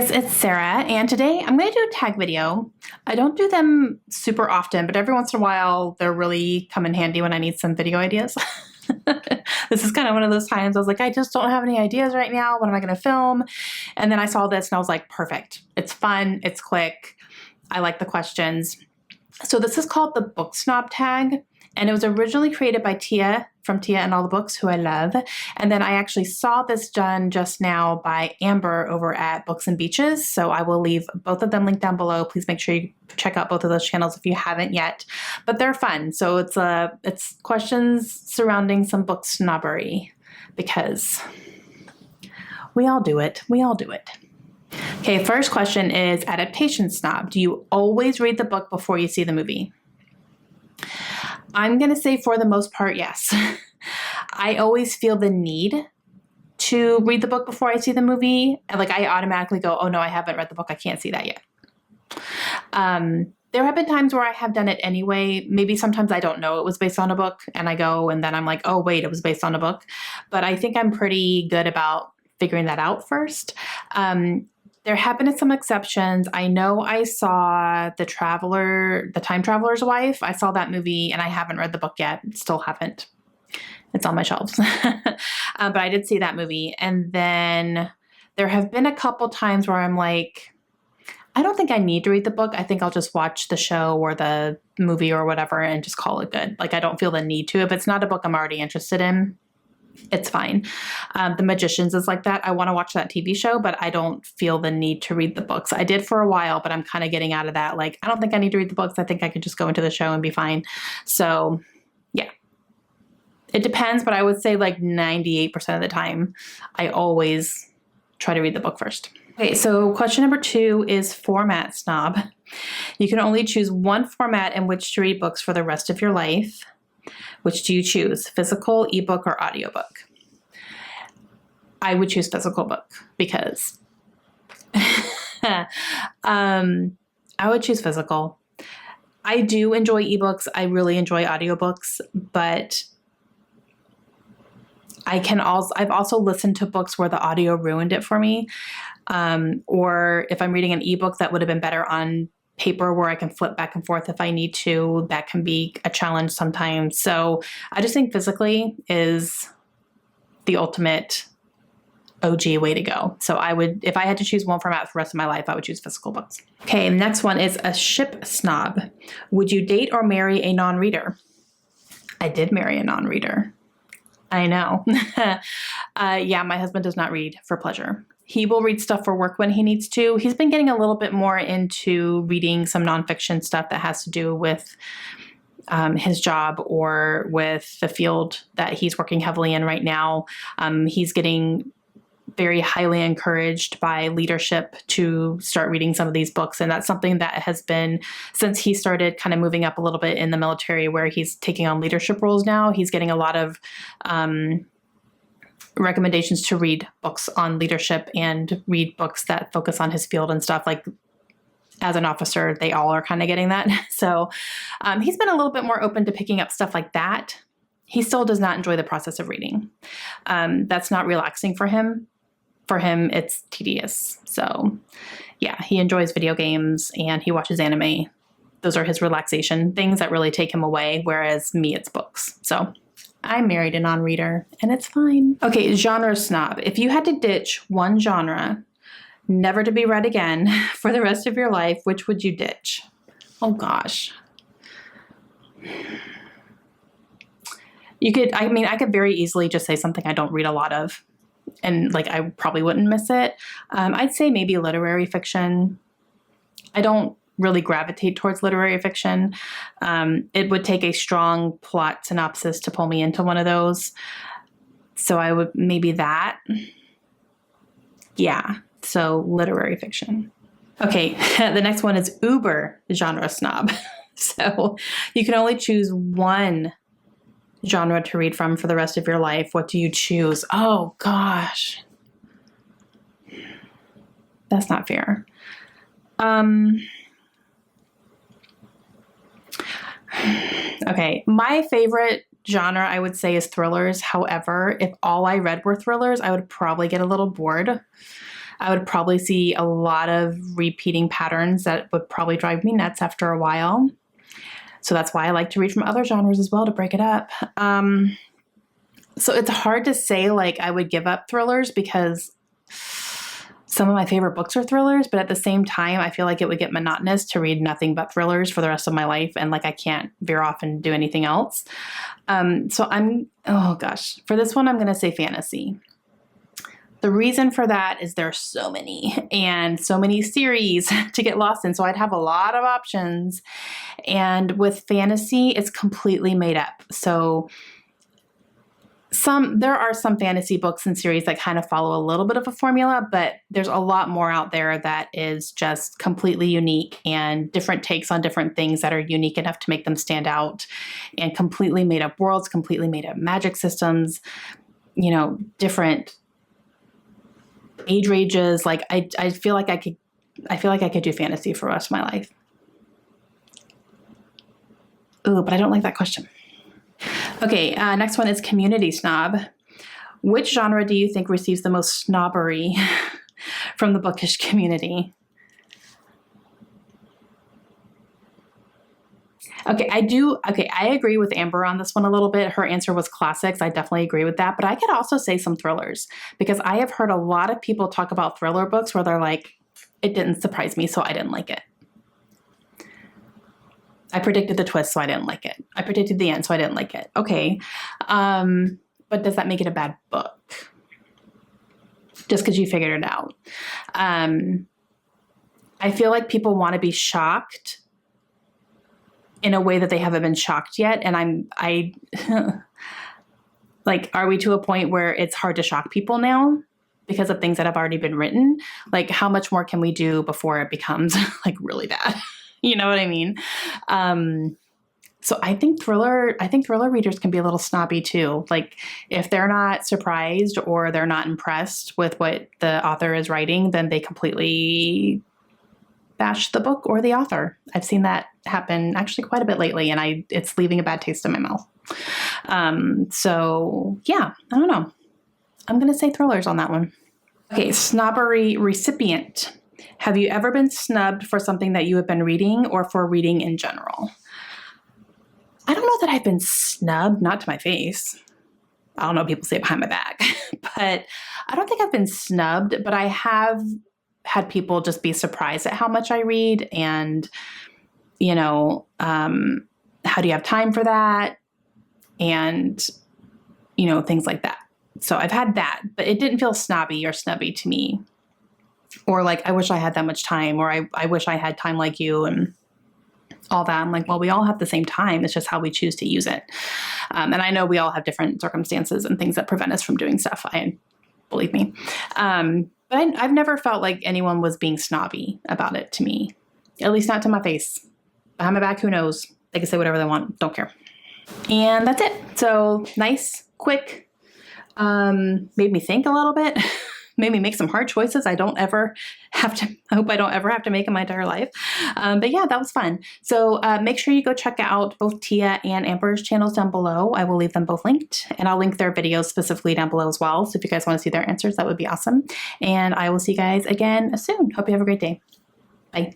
guys, it's Sarah, and today I'm going to do a tag video. I don't do them super often, but every once in a while they're really come in handy when I need some video ideas. This is kind of one of those times I was like, I just don't have any ideas right now. What am I going to film? And then I saw this and I was like, perfect. It's fun. It's quick. I like the questions. So this is called the Book Snob Tag. And it was originally created by Tia from Tia and All the Books, who I love. And then I actually saw this done just now by Amber over at Books and Beaches. So I will leave both of them linked down below. Please make sure you check out both of those channels if you haven't yet. But they're fun. So it's questions surrounding some book snobbery, because we all do it. We all do it. Okay, first question is Adaptation Snob. Do you always read the book before you see the movie? I'm going to say for the most part, yes. I always feel the need to read the book before I see the movie. Like I automatically go, oh no, I haven't read the book. I can't see that yet. There have been times where I have done it anyway. Maybe sometimes I don't know it was based on a book and I go and then I'm like, oh wait, it was based on a book. But I think I'm pretty good about figuring that out first. There have been some exceptions. I know I saw The Time Traveler's Wife. I saw that movie and I haven't read the book yet. Still haven't. It's on my shelves. But I did see that movie. And then there have been a couple times where I'm like, I don't think I need to read the book. I think I'll just watch the show or the movie or whatever and just call it good. Like I don't feel the need to. If it's not a book I'm already interested in, it's fine. The Magicians is like that. I want to watch that TV show, but I don't feel the need to read the books. I did for a while, but I'm kind of getting out of that. Like, I don't think I need to read the books. I think I could just go into the show and be fine. So yeah, it depends, but I would say like 98% of the time, I always try to read the book first. Okay, so question number 2 is format snob. You can only choose one format in which to read books for the rest of your life. Which do you choose, physical, ebook, or audiobook? I would choose physical book because I would choose physical. I do enjoy ebooks. I really enjoy audiobooks, but I've also listened to books where the audio ruined it for me. Or if I'm reading an ebook that would have been better on paper where I can flip back and forth if I need to, that can be a challenge sometimes. So I just think physically is the ultimate OG way to go. So I would, if I had to choose one format for the rest of my life, I would choose physical books. Okay, next one is a ship snob. Would you date or marry a non-reader? I did marry a non-reader. I know. Yeah, my husband does not read for pleasure. He will read stuff for work when he needs to. He's been getting a little bit more into reading some nonfiction stuff that has to do with his job or with the field that he's working heavily in right now. He's getting very highly encouraged by leadership to start reading some of these books. And that's something that has been, since he started kind of moving up a little bit in the military where he's taking on leadership roles now, he's getting a lot of recommendations to read books on leadership and read books that focus on his field and stuff. Like as an officer, they all are kind of getting that. So he's been a little bit more open to picking up stuff like that. He still does not enjoy the process of reading. That's not relaxing for him. For him, it's tedious. So yeah, he enjoys video games and he watches anime. Those are his relaxation things that really take him away. Whereas me, it's books. So I married a non-reader and it's fine. Okay, genre snob. If you had to ditch one genre, never to be read again for the rest of your life, which would you ditch? Oh gosh. I could very easily just say something I don't read a lot of and like I probably wouldn't miss it. I'd say maybe literary fiction. I don't really gravitate towards literary fiction. It would take a strong plot synopsis to pull me into one of those. So I would maybe that. Yeah. So literary fiction. Okay. The next one is uber genre snob. So you can only choose one genre to read from for the rest of your life. What do you choose? Oh gosh. That's not fair. Okay, my favorite genre I would say is thrillers. However, if all I read were thrillers, I would probably get a little bored. I would probably see a lot of repeating patterns that would probably drive me nuts after a while. So that's why I like to read from other genres as well to break it up. So it's hard to say like I would give up thrillers because some of my favorite books are thrillers, but at the same time, I feel like it would get monotonous to read nothing but thrillers for the rest of my life. And like, I can't veer off and do anything else. Oh gosh, for this one, I'm going to say fantasy. The reason for that is there's so many and so many series to get lost in. So I'd have a lot of options. And with fantasy, it's completely made up. So there are some fantasy books and series that kind of follow a little bit of a formula, but there's a lot more out there that is just completely unique and different takes on different things that are unique enough to make them stand out, and completely made up worlds, completely made up magic systems, different age ranges. Like I feel like I could do fantasy for the rest of my life. Ooh, but I don't like that question. Okay, next one is community snob. Which genre do you think receives the most snobbery from the bookish community? Okay, I agree with Amber on this one a little bit. Her answer was classics. I definitely agree with that. But I could also say some thrillers, because I have heard a lot of people talk about thriller books where they're like, it didn't surprise me, so I didn't like it. I predicted the twist, so I didn't like it. I predicted the end, so I didn't like it. Okay. But does that make it a bad book? Just because you figured it out. I feel like people want to be shocked in a way that they haven't been shocked yet. And like, are we to a point where it's hard to shock people now because of things that have already been written? Like, how much more can we do before it becomes like really bad? You know what I mean? So I think thriller readers can be a little snobby too. Like, if they're not surprised or they're not impressed with what the author is writing, then they completely bash the book or the author. I've seen that happen actually quite a bit lately, and it's leaving a bad taste in my mouth. So yeah, I don't know. I'm going to say thrillers on that one. Okay, Snobbery Recipient. Have you ever been snubbed for something that you have been reading or for reading in general? I don't know that I've been snubbed, not to my face. I don't know what people say behind my back, but I don't think I've been snubbed, but I have had people just be surprised at how much I read, and, how do you have time for that? And, things like that. So I've had that, but it didn't feel snobby or snubby to me. Or like, I wish I had that much time, or I wish I had time like you and all that. I'm like, well, we all have the same time. It's just how we choose to use it. And I know we all have different circumstances and things that prevent us from doing stuff. Believe me. But I've never felt like anyone was being snobby about it to me, at least not to my face. Behind my back, who knows? They can say whatever they want. Don't care. And that's it. So nice, quick, made me think a little bit. Made me make some hard choices I hope I don't ever have to make in my entire life. But yeah, that was fun. So make sure you go check out both Tia and Amber's channels down below. I will leave them both linked, and I'll link their videos specifically down below as well. So if you guys want to see their answers, that would be awesome. And I will see you guys again soon. Hope you have a great day. Bye.